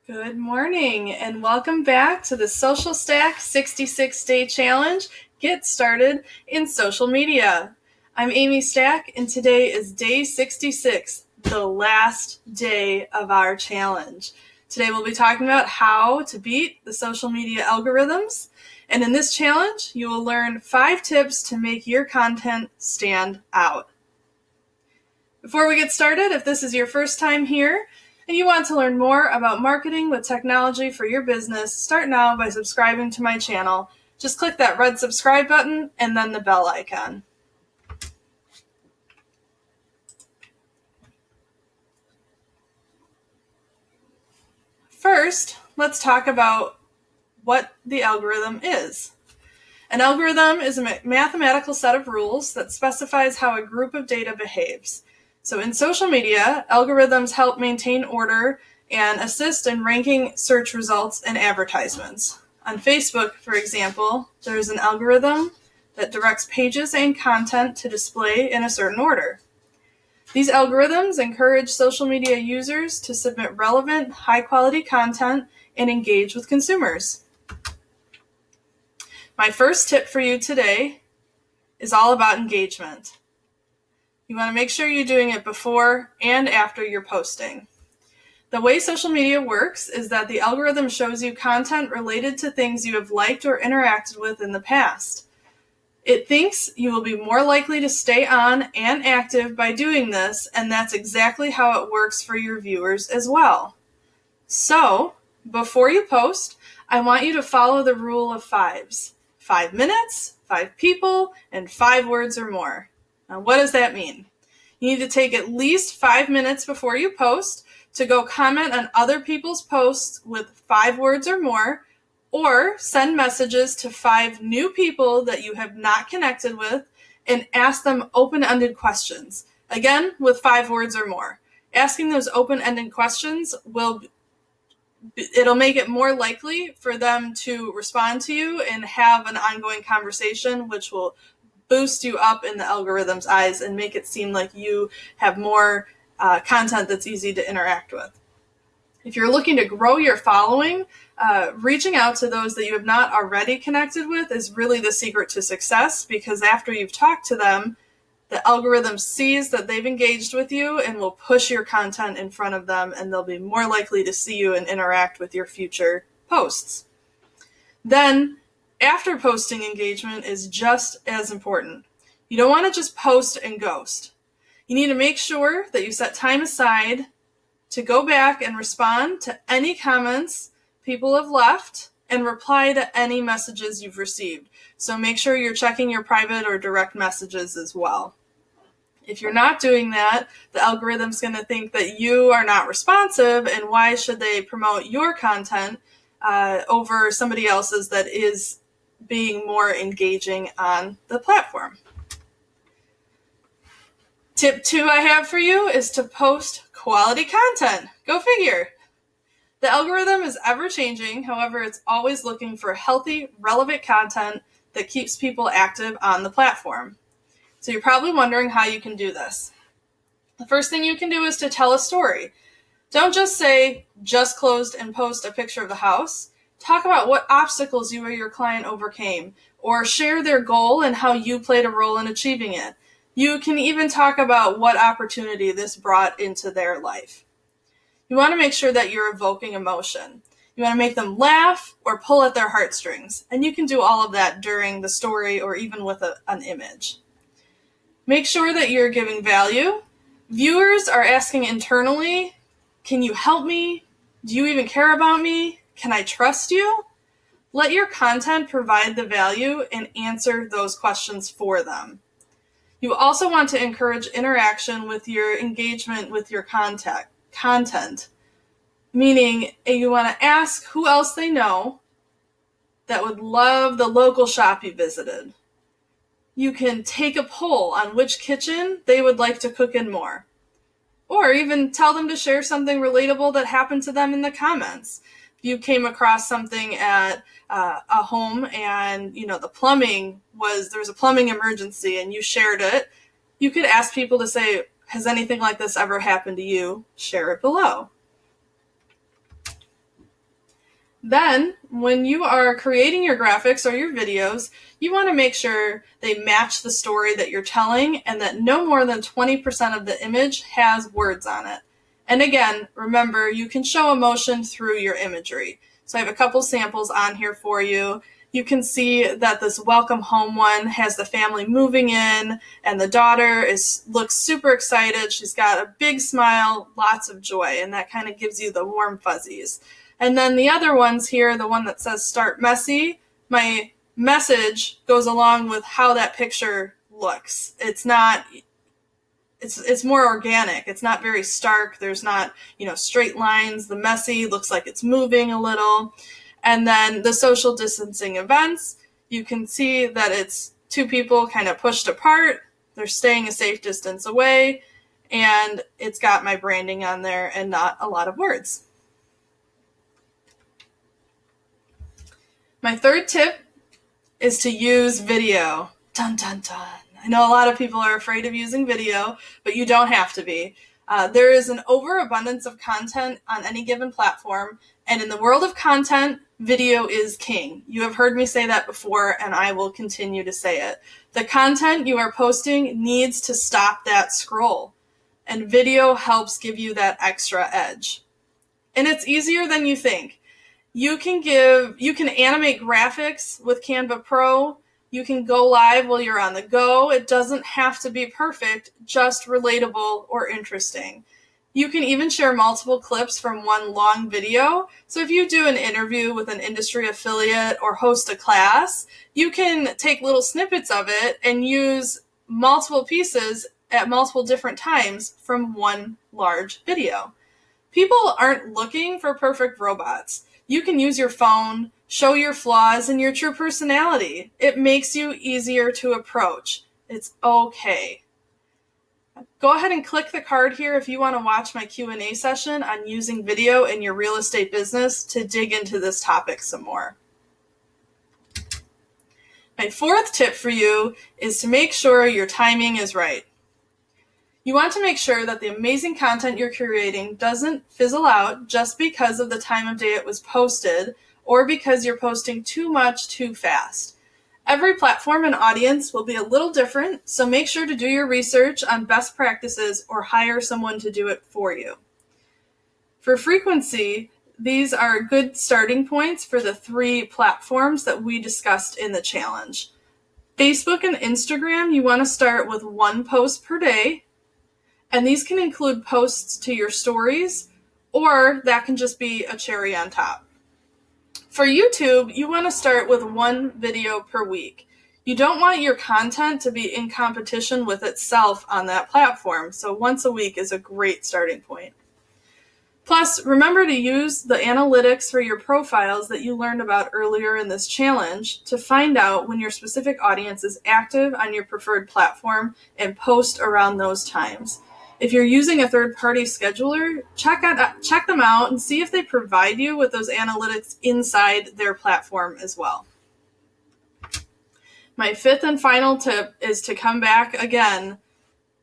Good morning and welcome back to the Social Stack 66-Day Challenge. Get started in social media. I'm Amy Stack and today is day 66, the last day of our challenge. Today we'll be talking about how to beat the social media algorithms. And in this challenge, you will learn 5 tips to make your content stand out. Before we get started, if this is your first time here, and you want to learn more about marketing with technology for your business, start now by subscribing to my channel. Just click that red subscribe button and then the bell icon. First, let's talk about what the algorithm is. An algorithm is a mathematical set of rules that specifies how a group of data behaves. So in social media, algorithms help maintain order and assist in ranking search results and advertisements. On Facebook, for example, there's an algorithm that directs pages and content to display in a certain order. These algorithms encourage social media users to submit relevant, high-quality content and engage with consumers. My first tip for you today is all about engagement. You want to make sure you're doing it before and after you're posting. The way social media works is that the algorithm shows you content related to things you have liked or interacted with in the past. It thinks you will be more likely to stay on and active by doing this, and that's exactly how it works for your viewers as well. So, before you post, I want you to follow the rule of 5s. 5 minutes, 5 people, and 5 words or more. Now, what does that mean? You need to take at least 5 minutes before you post to go comment on other people's posts with 5 words or more, or send messages to 5 new people that you have not connected with and ask them open-ended questions. Again, with 5 words or more. Asking those open-ended questions it'll make it more likely for them to respond to you and have an ongoing conversation, which will boost you up in the algorithm's eyes and make it seem like you have more content that's easy to interact with. If you're looking to grow your following, reaching out to those that you have not already connected with is really the secret to success, because after you've talked to them, the algorithm sees that they've engaged with you and will push your content in front of them, and they'll be more likely to see you and interact with your future posts. Then, after posting engagement is just as important. You don't want to just post and ghost. You need to make sure that you set time aside to go back and respond to any comments people have left and reply to any messages you've received. So make sure you're checking your private or direct messages as well. If you're not doing that, the algorithm's going to think that you are not responsive, and why should they promote your content over somebody else's that is being more engaging on the platform. Tip 2 I have for you is to post quality content. Go figure. The algorithm is ever changing, however, it's always looking for healthy, relevant content that keeps people active on the platform. So you're probably wondering how you can do this. The first thing you can do is to tell a story. Don't just say, just closed and post a picture of the house. Talk about what obstacles you or your client overcame, or share their goal and how you played a role in achieving it. You can even talk about what opportunity this brought into their life. You want to make sure that you're evoking emotion. You want to make them laugh or pull at their heartstrings, and you can do all of that during the story or even with an image. Make sure that you're giving value. Viewers are asking internally, can you help me? Do you even care about me? Can I trust you? Let your content provide the value and answer those questions for them. You also want to encourage interaction with your engagement with your content. Meaning, you want to ask who else they know that would love the local shop you visited. You can take a poll on which kitchen they would like to cook in more. Or even tell them to share something relatable that happened to them in the comments. If you came across something at a home and there was a plumbing emergency and you shared it, you could ask people to say, has anything like this ever happened to you? Share it below. Then, when you are creating your graphics or your videos, you want to make sure they match the story that you're telling and that no more than 20% of the image has words on it. And again, remember, you can show emotion through your imagery. So I have a couple samples on here for you. You can see that this welcome home one has the family moving in, and the daughter looks super excited. She's got a big smile, lots of joy, and that kind of gives you the warm fuzzies. And then the other ones here, the one that says start messy, my message goes along with how that picture looks. It's more organic. It's not very stark. There's not, straight lines. The messy looks like it's moving a little. And then the social distancing events, you can see that it's two people kind of pushed apart. They're staying a safe distance away, and it's got my branding on there and not a lot of words. My third tip is to use video. Dun, dun, dun. I know a lot of people are afraid of using video, but you don't have to be. There is an overabundance of content on any given platform, and in the world of content, video is king. You have heard me say that before, and I will continue to say it. The content you are posting needs to stop that scroll, and video helps give you that extra edge. And it's easier than you think. You can animate graphics with Canva Pro. You can go live while you're on the go. It doesn't have to be perfect, just relatable or interesting. You can even share multiple clips from one long video. So if you do an interview with an industry affiliate or host a class, you can take little snippets of it and use multiple pieces at multiple different times from one large video. People aren't looking for perfect robots. You can use your phone, show your flaws and your true personality. It makes you easier to approach. It's okay. Go ahead and click the card here if you want to watch my Q&A session on using video in your real estate business to dig into this topic some more. My fourth tip for you is to make sure your timing is right. You want to make sure that the amazing content you're creating doesn't fizzle out just because of the time of day it was posted or because you're posting too much too fast. Every platform and audience will be a little different, so make sure to do your research on best practices or hire someone to do it for you. For frequency, these are good starting points for the 3 platforms that we discussed in the challenge. Facebook and Instagram, you want to start with 1 post per day. And these can include posts to your stories, or that can just be a cherry on top. For YouTube, you want to start with 1 video per week. You don't want your content to be in competition with itself on that platform, so once a week is a great starting point. Plus, remember to use the analytics for your profiles that you learned about earlier in this challenge to find out when your specific audience is active on your preferred platform and post around those times. If you're using a third-party scheduler, check them out and see if they provide you with those analytics inside their platform as well. My 5th and final tip is to come back again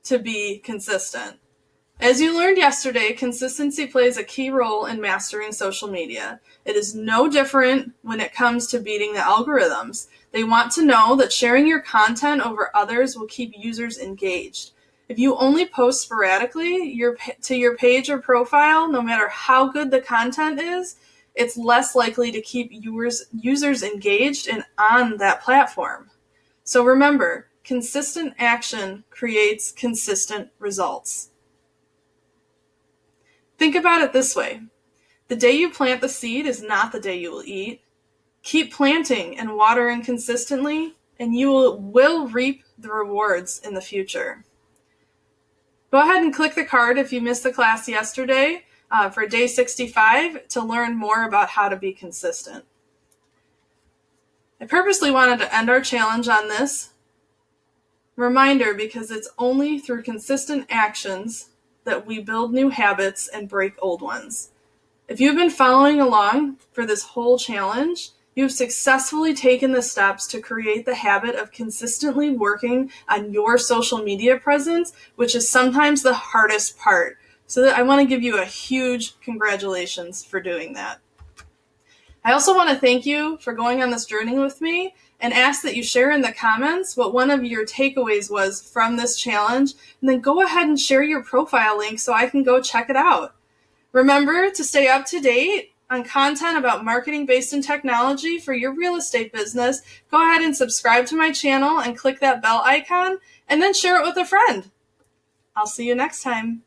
to be consistent. As you learned yesterday, consistency plays a key role in mastering social media. It is no different when it comes to beating the algorithms. They want to know that sharing your content over others will keep users engaged. If you only post sporadically to your page or profile, no matter how good the content is, it's less likely to keep users engaged and on that platform. So remember, consistent action creates consistent results. Think about it this way. The day you plant the seed is not the day you will eat. Keep planting and watering consistently, and you will reap the rewards in the future. Go ahead and click the card if you missed the class yesterday for day 65 to learn more about how to be consistent. I purposely wanted to end our challenge on this reminder because it's only through consistent actions that we build new habits and break old ones. If you've been following along for this whole challenge, you've successfully taken the steps to create the habit of consistently working on your social media presence, which is sometimes the hardest part. So I want to give you a huge congratulations for doing that. I also want to thank you for going on this journey with me and ask that you share in the comments what one of your takeaways was from this challenge, and then go ahead and share your profile link so I can go check it out. Remember to stay up to date on content about marketing based in technology for your real estate business. Go ahead and subscribe to my channel and click that bell icon, and then share it with a friend. I'll see you next time.